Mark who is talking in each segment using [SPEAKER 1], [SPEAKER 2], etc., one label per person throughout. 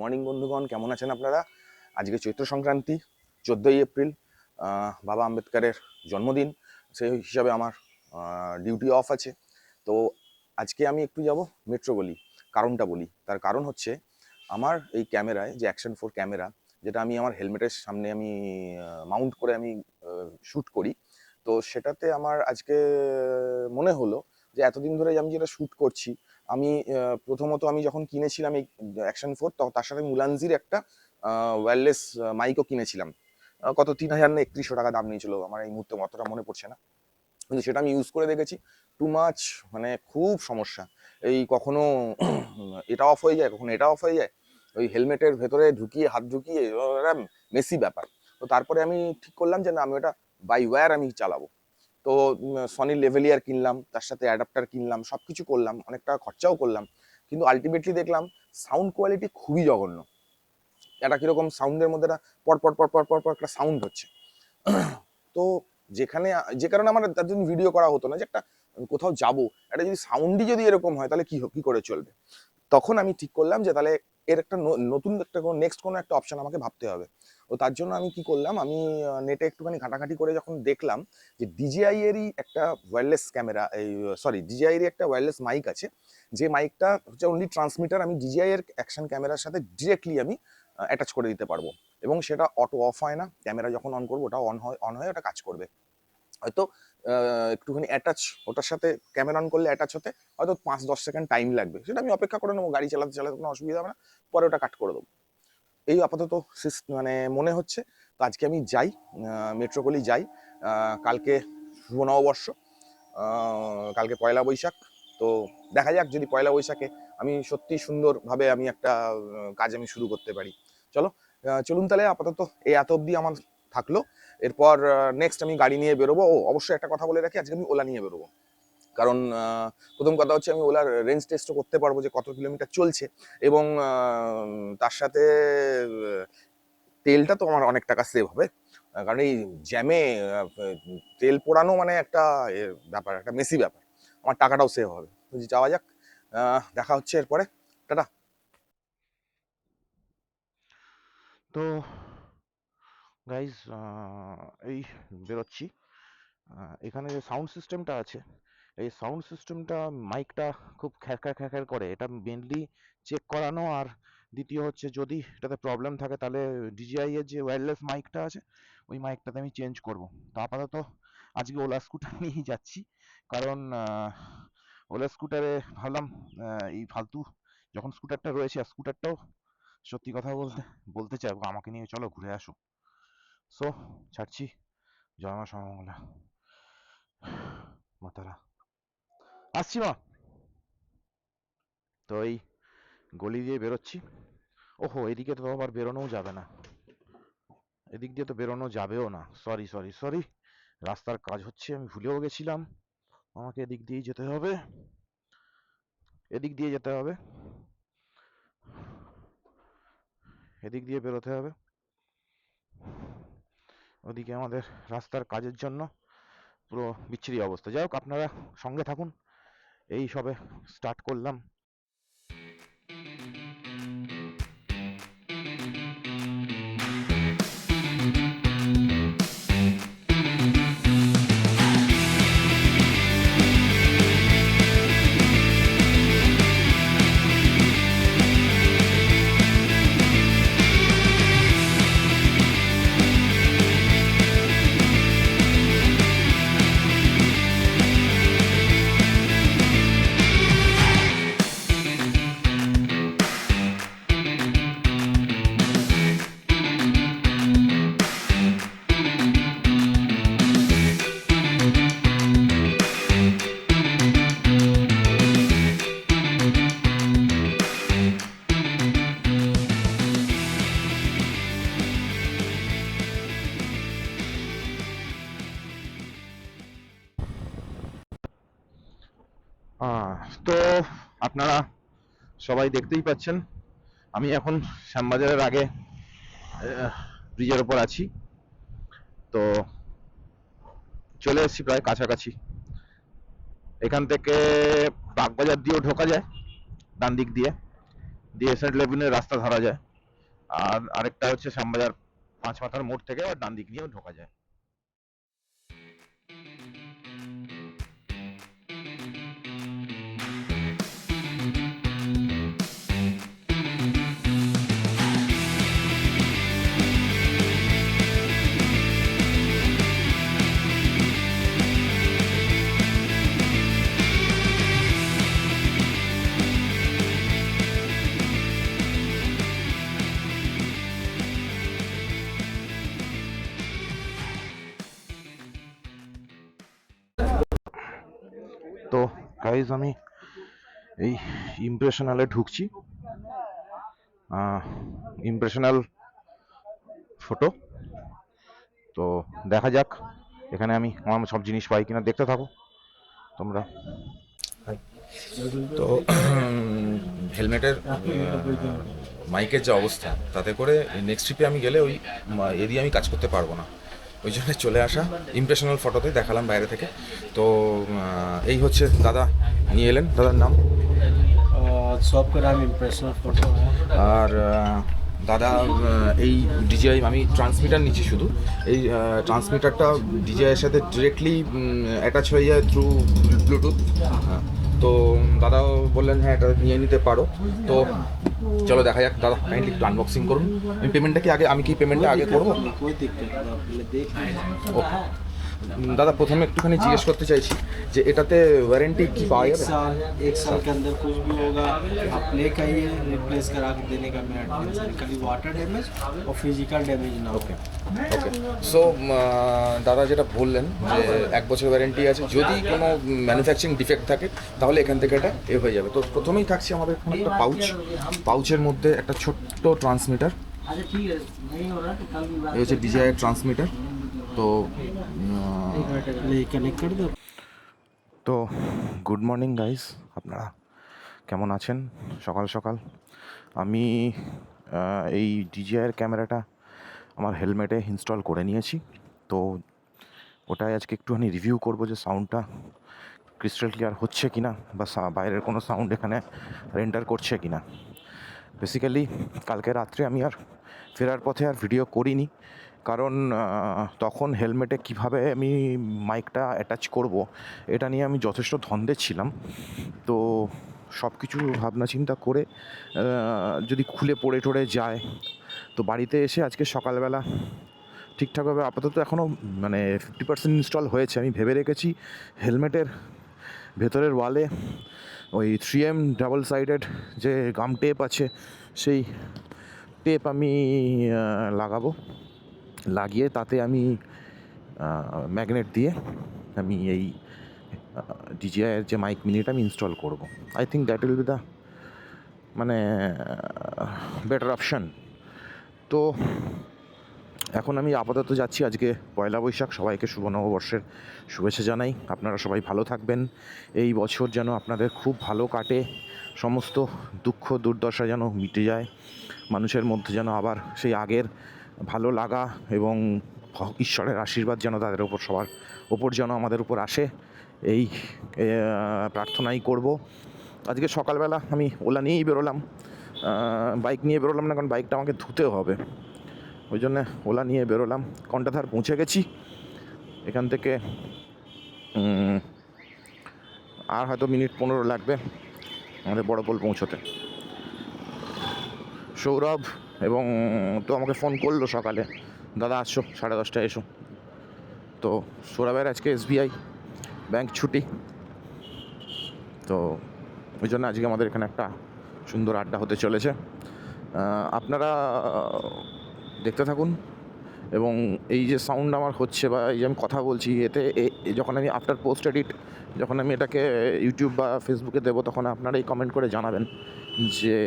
[SPEAKER 1] Morning বন্ধুগণ, কেমন আছেন আপনারা? আজকে চৈত্র সংক্রান্তি, 14ই এপ্রিল, বাবা আম্বেদকরের জন্মদিন। সেই হিসাবে আমার ডিউটি অফ আছে। তো আজকে আমি একটু যাব মেট্রো গলি। কারণটা বলি, তার কারণ হচ্ছে আমার এই ক্যামেরায় যে অ্যাকশন 4 ক্যামেরা, যেটা আমি আমার হেলমেটের সামনে আমি মাউন্ট করে আমি শ্যুট করি। তো সেটাতে আমার আজকে মনে হলো যে এতদিন ধরে আমি যেটা শ্যুট করছি, আমি প্রথমত আমি যখন কিনেছিলাম এই অ্যাকশন 4, তার সাথে মুলানজির একটা ওয়্যারলেস মাইকও কিনেছিলাম। কত 3000 না 3100 টাকা দাম নিয়েছিল, আমার এই মুহূর্তে অতটা মনে পড়ছে না। কিন্তু সেটা আমি ইউজ করে দেখেছি, টু মাচ, মানে খুব সমস্যা। এই কখনো এটা অফ হয়ে যায়, কখনো এটা অফ হয়ে যায়, ওই হেলমেটের ভেতরে ঢুকিয়ে হাত ঢুকিয়ে মেসি ব্যাপার। তো তারপরে আমি ঠিক করলাম যে না, আমি ওটা বাই ওয়্যার আমি চালাবো। তো সনির লেভেলিয়ার কিনলাম, তার সাথে অ্যাডাপ্টার কিনলাম, সব কিছু করলাম, অনেক টাকা খরচাও করলাম। কিন্তু আলটিমেটলি দেখলাম সাউন্ড কোয়ালিটি খুবই জঘন্য। একটা কিরকম সাউন্ডের মধ্যে একটা পরপর পরপর পরপর একটা সাউন্ড হচ্ছে। তো যেখানে, যে কারণে আমার তার জন্য ভিডিও করা হতো না, যে একটা কোথাও যাবো, একটা যদি সাউন্ডই যদি এরকম হয় তাহলে কি করে চলবে। তখন আমি ঠিক করলাম যে তাহলে এর একটা নতুন একটা নেক্সট কোনো একটা অপশন আমাকে ভাবতে হবে। তো তার জন্য আমি কি করলাম, আমি নেটে একটুখানি ঘাটাঘাটি করে যখন দেখলাম যে DJI এরই একটা ওয়্যারলেস ক্যামেরা, এই DJI এরই একটা ওয়্যারলেস মাইক আছে, যে মাইকটা হচ্ছে অনলি ট্রান্সমিটার, আমি DJI এর অ্যাকশন ক্যামেরার সাথে ডিরেক্টলি আমি অ্যাটাচ করে দিতে পারবো, এবং সেটা অটো অফ হয় না, ক্যামেরা যখন অন করবো ওটা অন হয়ে ওটা কাজ করবে। হয়তো একটুখানি অ্যাটাচ, ওটার সাথে ক্যামেরা অন করলে অ্যাটাচ হতে হয়তো 5-10 সেকেন্ড টাইম লাগবে, সেটা আমি অপেক্ষা করে নেবো, গাড়ি চালাতে চালাতে কোনো অসুবিধা হবে না, পরে ওটা কাট করে দেবো। এই আপাতত মানে মনে হচ্ছে। তো আজকে আমি যাই, মেট্রোপলি যাই। কালকে শুভ নববর্ষ, কালকে পয়লা বৈশাখ। তো দেখা যাক, যদি পয়লা বৈশাখে আমি সত্যি সুন্দরভাবে আমি একটা কাজ আমি শুরু করতে পারি। চলুন তাহলে আপাতত এই এত অবধি আমার থাকলো। এরপর নেক্সট আমি গাড়ি নিয়ে বেরোবো। অবশ্যই একটা কথা বলে রাখি, আজকে আমি ওলা নিয়ে বেরোবো। কারণ প্রথম কথা হচ্ছে আমি ওলার রেঞ্জ টেস্টও করতে পারবো যে কত কিলোমিটার চলছে, এবং তার সাথে তেলটা তো আমার অনেক টাকা সেভ হবে। কারণ এই জ্যামে তেল পোড়ানো মানে একটা ব্যাপার, একটা মেসি ব্যাপার। আমার টাকাটাও সেভ হবে। যাওয়া যাক, দেখা হচ্ছে এরপরে। টাটা।
[SPEAKER 2] তো গাইজ, এই বেরোচ্ছি। এখানে যে সাউন্ড সিস্টেমটা আছে, এই সাউন্ড সিস্টেমটা, মাইকটা খুব খ্যারখ্যার খ্যারখ্যার করে। এটা মেনলি চেক করানো, আর দ্বিতীয় হচ্ছে যদি এটাতে প্রবলেম থাকে তাহলে DJI এর যে ওয়্যারলেস মাইকটা আছে ওই মাইকটাতে আমি চেঞ্জ করব। তো আপাতত আজকে ওলা স্কুটার নিয়েই যাচ্ছি, কারণ ওলা স্কুটারে ভাবলাম এই ফালতু যখন স্কুটারটা রয়েছে, আর স্কুটারটাও সত্যি কথা বলতে বলতে চাই আমাকে নিয়ে চলো ঘুরে আসো। সো ছাড়ছি। জয় মা সর্বমঙ্গলা, মাতারা, আসছি মা। তো এই গলি দিয়ে বেরোচ্ছি। ওহো, এদিকে তো আবার বেরোনোও যাবে না, এদিক দিয়ে তো বেরোনো যাবেও না। সরি সরি সরি, রাস্তার কাজ হচ্ছে, আমি ভুলেও গেছিলাম। আমাকে এদিক দিয়েই যেতে হবে, এদিক দিয়ে যেতে হবে, এদিক দিয়ে বেরোতে হবে। ওদিকে আমাদের রাস্তার কাজের জন্য পুরো বিচ্ছিরি অবস্থা। যাই হোক, আপনারা সঙ্গে থাকুন, এই সবে স্টার্ট করলাম। তো আপনারা সবাই দেখতেই পাচ্ছেন, আমি এখন শ্যামবাজারের আগে ব্রিজের ওপর আছি। তো চলে এসেছি প্রায় কাছাকাছি। এখান থেকে বাগবাজার দিয়েও ঢোকা যায়, ডান দিক দিয়ে দিয়ে সেন্ট লেভিনের রাস্তা ধরা যায়। আর আরেকটা হচ্ছে শ্যামবাজার 5 মাথার মোড় থেকে আবার ডান দিক নিয়েও ঢোকা যায়। তো গাইজ আমি এই ইমপ্রেশনালে ঢুকছি। ইমপ্রেশনাল ফটো, তো দেখা যাক এখানে আমি আমার সব জিনিস পাই কিনা, দেখতে থাকো তোমরা।
[SPEAKER 1] তো হেলমেটের মাইকের যে অবস্থা, তাতে করে নেক্সট ট্রিপে আমি গেলে ওই এরিয়া আমি কাজ করতে পারবো না, ওই জন্য চলে আসা। ইমপ্রেশনাল ফটোতে দেখালাম বাইরে থেকে। তো এই হচ্ছে দাদা নিয়ে এলেন, দাদার নাম?
[SPEAKER 3] शॉप का नाम इम्प्रेशनल फोटो है।
[SPEAKER 1] আর দাদা এই ডিজিআই আমি ট্রান্সমিটার নিচ্ছি শুধু। এই ট্রান্সমিটারটা ডিজিআইয়ের সাথে ডিরেক্টলি অ্যাটাচ হয়ে যায় থ্রু ব্লুটুথ। তো দাদাও বললেন হ্যাঁ এটা নিয়ে নিতে পারো। তো চলো দেখা যাক। দাদা কাইন্ডলি একটু আনবক্সিং করুন। পেমেন্টটা কি আগে, আমি কি পেমেন্টটা আগে করবো?
[SPEAKER 3] कोई दिक्कत नहीं, पहले देख लीजिए।
[SPEAKER 1] ও দাদা, প্রথমে একটুখানি জিজ্ঞেস করতে চাইছি যে এটাতে ওয়ারেন্টি কি পাওয়া
[SPEAKER 3] एक
[SPEAKER 1] যাবে?
[SPEAKER 3] साल एक साल के अंदर कुछ भी होगा आप लेके आइए, रिप्लेस करा के देने का मेरा एडवांस है। खाली वाटर डैमेज और फिजिकल डैमेज ना हो।
[SPEAKER 1] ওকে সো দাদা যেটা বললেন যে 1 বছর ওয়ারেন্টি আছে, যদি কোনো ম্যানুফ্যাকচারিং ডিফেক্ট থাকে তাহলে এখান থেকে এটা হয়ে যাবে। তো প্রথমেই থাকছে আমাদের এখানে একটা পাউচের মধ্যে একটা ছোট্ট ট্রান্সমিটার।
[SPEAKER 3] अच्छा ठीक है, नहीं हो रहा तो कल भी
[SPEAKER 1] এই হচ্ছে ডিজিআই ট্রান্সমিটার। তো
[SPEAKER 3] कनेक्ट कर दो।
[SPEAKER 2] তো গুড মর্নিং গাইস, আপনারা কেমন আছেন? সকাল সকাল আমি এই ডিজিআইয়ের ক্যামেরাটা আমার হেলমেটে ইনস্টল করে নিয়েছি। তো ওটাই আজকে একটুখানি রিভিউ করব যে সাউন্ডটা ক্রিস্টাল ক্লিয়ার হচ্ছে কিনা, বা বাইরের কোনো সাউন্ড এখানে রেন্ডার করছে কিনা। বেসিক্যালি কালকে রাত্রে আমি আর ফেরার পথে আর ভিডিও করিনি, কারণ তখন হেলমেটে কিভাবে আমি মাইকটা অ্যাটাচ করব এটা নিয়ে আমি যথেষ্ট ধন্দে ছিলাম। তো সব কিছু ভাবনা চিন্তা করে যদি খুলে পড়ে টড়ে যায়, তো বাড়িতে এসে আজকে সকালবেলা ঠিকঠাকভাবে আপাতত এখনও মানে 50% ইনস্টল হয়েছে। আমি ভেবে রেখেছি হেলমেটের ভেতরের ওয়ালে ওই 3M ডাবল সাইডেড যে গাম টেপ আছে, সেই টেপ আমি লাগাবো, লাগিয়ে তাতে আমি ম্যাগনেট দিয়ে আমি এই ডিজিআইয়ের যে মাইক মিনিটা আমি ইনস্টল করব। I think that will be the মানে বেটার অপশান। তো এখন আমি আপাতত যাচ্ছি। আজকে পয়লা বৈশাখ, সবাইকে শুভ নববর্ষের শুভেচ্ছা জানাই। আপনারা সবাই ভালো থাকবেন। এই বছর যেন আপনাদের খুব ভালো কাটে, সমস্ত দুঃখ দুর্দশা যেন মিটে যায়, মানুষের মধ্যে যেন আবার সেই আগের ভালো লাগা এবং ঈশ্বরের আশীর্বাদ যেন তাদের ওপর, সবার ওপর যেন আমাদের উপর আসে, এই প্রার্থনাই করব। আজকে সকালবেলা আমি ওলা নিয়েই বেরোলাম, বাইক নিয়ে বেরোলাম না, কারণ বাইকটা আমাকে ধুতেও হবে, ওই জন্যে ওলা নিয়ে বেরোলাম। কন্টাধার পৌঁছে গেছি। এখান থেকে আর হয়তো মিনিট 15 লাগবে আমাদের বড়পোল পৌঁছোতে। সৌরভ এবং তো আমাকে ফোন করলো সকালে, দাদা আসছো 10:30টায় এসো। তো সৌরভের আজকে SBI ব্যাংক ছুটি, তো ওই জন্য আজকে আমাদের এখানে একটা সুন্দর আড্ডা হতে চলেছে। আপনারা দেখতে থাকুন। এবং এই যে সাউন্ড আমার হচ্ছে বা এই যে আমি কথা বলছি, এতে যখন আমি আফটার পোস্ট এডিট যখন আমি এটাকে ইউটিউব বা ফেসবুকে দেবো, তখন আপনারা এই কমেন্ট করে জানাবেন যে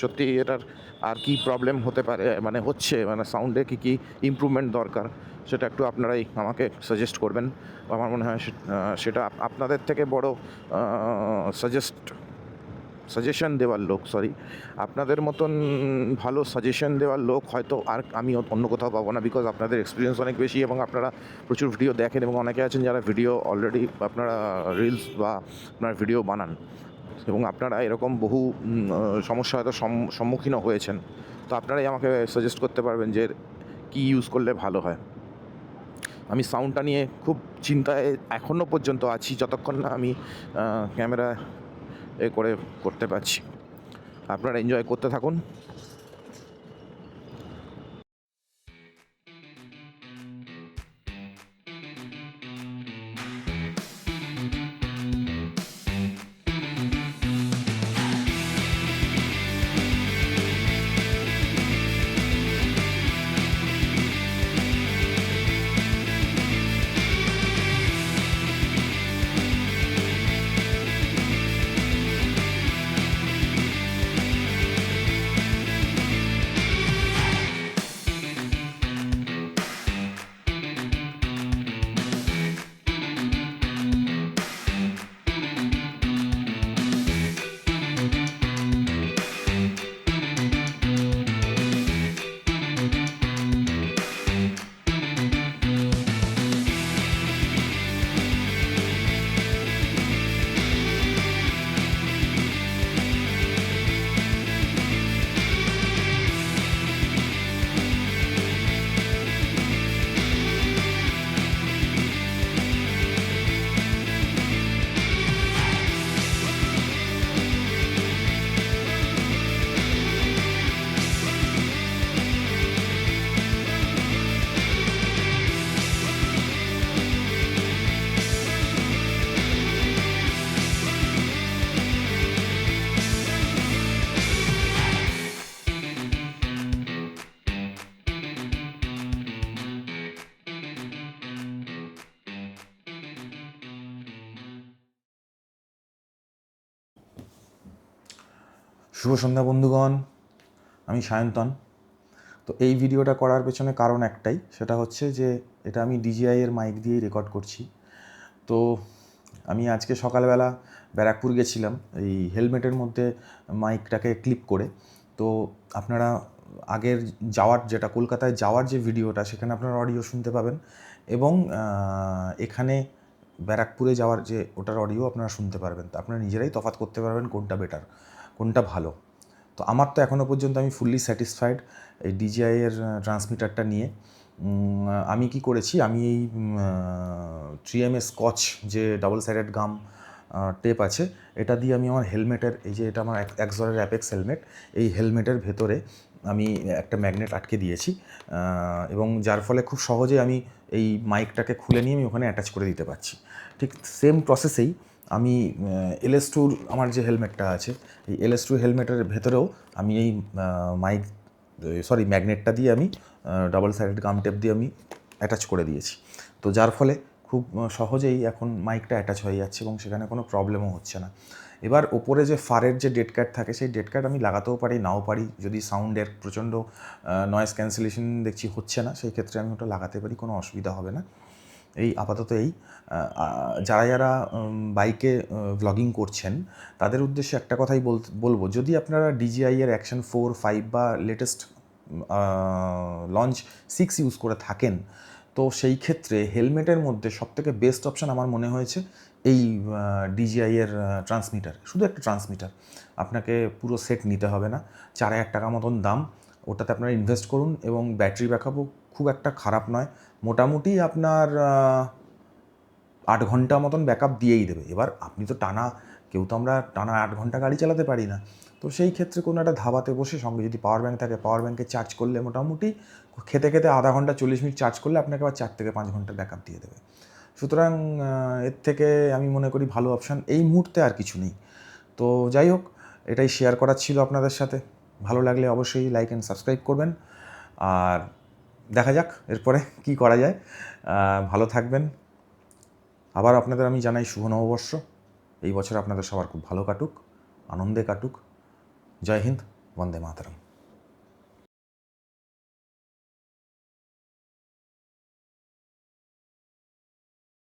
[SPEAKER 2] সত্যি এটার আর কি প্রবলেম হতে পারে, মানে হচ্ছে, মানে সাউন্ডে কী কী ইমপ্রুভমেন্ট দরকার, সেটা একটু আপনারাই আমাকে সাজেস্ট করবেন। আমার মনে হয় সেটা আপনাদের থেকে বড় সাজেশন দেওয়ার লোক, আপনাদের মতন ভালো সাজেশন দেওয়ার লোক হয়তো আর আমি অন্য কোথাও পাবো না, বিকজ আপনাদের এক্সপিরিয়েন্স অনেক বেশি এবং আপনারা প্রচুর ভিডিও দেখেন এবং অনেকে আছেন যারা ভিডিও অলরেডি আপনারা রিলস বা আপনার ভিডিও বানান। এবং আপনারা এরকম বহু সমস্যা হয়তো সম্মুখীনও হয়েছেন। তো আপনারাই আমাকে সাজেস্ট করতে পারবেন যে কী ইউজ করলে ভালো হয়। আমি সাউন্ডটা নিয়ে খুব চিন্তায় এখনও পর্যন্ত আছি, যতক্ষণ না আমি ক্যামেরা করতে পারছি। আপনারা এনজয় করতে থাকুন।
[SPEAKER 1] শুভ সন্ধ্যা বন্ধুগণ, আমি সায়ন্তন। তো এই ভিডিওটা করার পেছনে কারণ একটাই, সেটা হচ্ছে যে এটা আমি DJI এর মাইক দিয়েই রেকর্ড করছি। তো আমি আজকে সকালবেলা ব্যারাকপুর গেছিলাম এই হেলমেটের মধ্যে মাইকটাকে ক্লিপ করে। তো আপনারা আগের যেটা কলকাতায় যাওয়ার যে ভিডিওটা, সেখানে আপনারা অডিও শুনতে পাবেন, এবং এখানে ব্যারাকপুরে যাওয়ার যে ওটার অডিও আপনারা শুনতে পারবেন। তো আপনারা নিজেরাই তফাৎ করতে পারবেন কোনটা বেটার, কোনটা ভালো। তো আমার তো এখনও পর্যন্ত আমি ফুললি স্যাটিসফাইড এই DJI এর ট্রান্সমিটারটা নিয়ে। আমি কি করেছি, আমি এই 3M স্কচ যে ডাবল সাইডেড গাম টেপ আছে, এটা দিয়ে আমি আমার হেলমেটের, এই যে এটা আমার এক্সজরের অ্যাপেক্স হেলমেট, এই হেলমেটের ভেতরে আমি একটা ম্যাগনেট আটকে দিয়েছি, এবং যার ফলে খুব সহজে আমি এই মাইকটাকে খুলে নিয়ে আমি ওখানে অ্যাটাচ করে দিতে পারছি। ঠিক সেম প্রসেসেই আমি LS2 আমার যে হেলমেটটা আছে, এই LS2 হেলমেটের ভেতরেও আমি এই ম্যাগনেটটা দিয়ে আমি ডাবল সাইডেড গাম টেপ দিয়ে আমি অ্যাটাচ করে দিয়েছি। তো যার ফলে খুব সহজেই এখন মাইকটা অ্যাটাচ হয়ে যাচ্ছে এবং সেখানে কোনো প্রবলেমও হচ্ছে না। এবার ওপরে যে ফারের যে ডেড ক্যাট থাকে, সেই ডেড ক্যাট আমি লাগাতেও পারি, নাও পারি। যদি সাউন্ডের প্রচণ্ড নয়েজ ক্যান্সেলেশন দেখছি হচ্ছে না, সেই ক্ষেত্রে আমি ওটা লাগাতে পারি, কোনো অসুবিধা হবে না। এই আপাতত যারা বাইকে ভ্লগিং করছেন, তাদের উদ্দেশ্যে একটা কথাই বলবো, যদি আপনারা DJI এর অ্যাকশন 4, 5 বা লেটেস্ট লঞ্চ 6 ইউজ করে থাকেন, তো সেই ক্ষেত্রে হেলমেটের মধ্যে সবথেকে বেস্ট অপশান আমার মনে হয়েছে এই DJI এর ট্রান্সমিটার। শুধু একটা ট্রান্সমিটার, আপনাকে পুরো সেট নিতে হবে না। 4,000 টাকা মতন দাম, ওটাতে আপনারা ইনভেস্ট করুন, এবং ব্যাটারি ব্যাকআপও খুব একটা খারাপ নয়। মোটামুটি আপনার 8 ঘন্টা মতন ব্যাকআপ দিয়েই দেবে। এবার আপনি তো কেউ তো আমরা টানা 8 ঘন্টা গাড়ি চালাতে পারি না। তো সেই ক্ষেত্রে কোনো একটা ধাবাতে বসে সঙ্গে যদি পাওয়ার ব্যাঙ্ক থাকে, পাওয়ার ব্যাঙ্কে চার্জ করলে মোটামুটি খেতে খেতে আধা ঘন্টা 40 মিনিট চার্জ করলে আপনাকে আবার 4 থেকে 5 ঘন্টার ব্যাকআপ দিয়ে দেবে। সুতরাং এর থেকে আমি মনে করি ভালো অপশান এই মুহূর্তে আর কিছু নেই। তো যাই হোক, এটাই শেয়ার করার ছিল আপনাদের সাথে। ভালো লাগলে অবশ্যই লাইক অ্যান্ড সাবস্ক্রাইব করবেন, আর দেখা যাক এরপরে কি করা যায়। ভালো থাকবেন। আবার আপনাদের আমি জানাই শুভ নববর্ষ। এই বছর আপনাদের সবার খুব ভালো কাটুক, আনন্দে কাটুক। জয় হিন্দ, বন্দে মাতরম।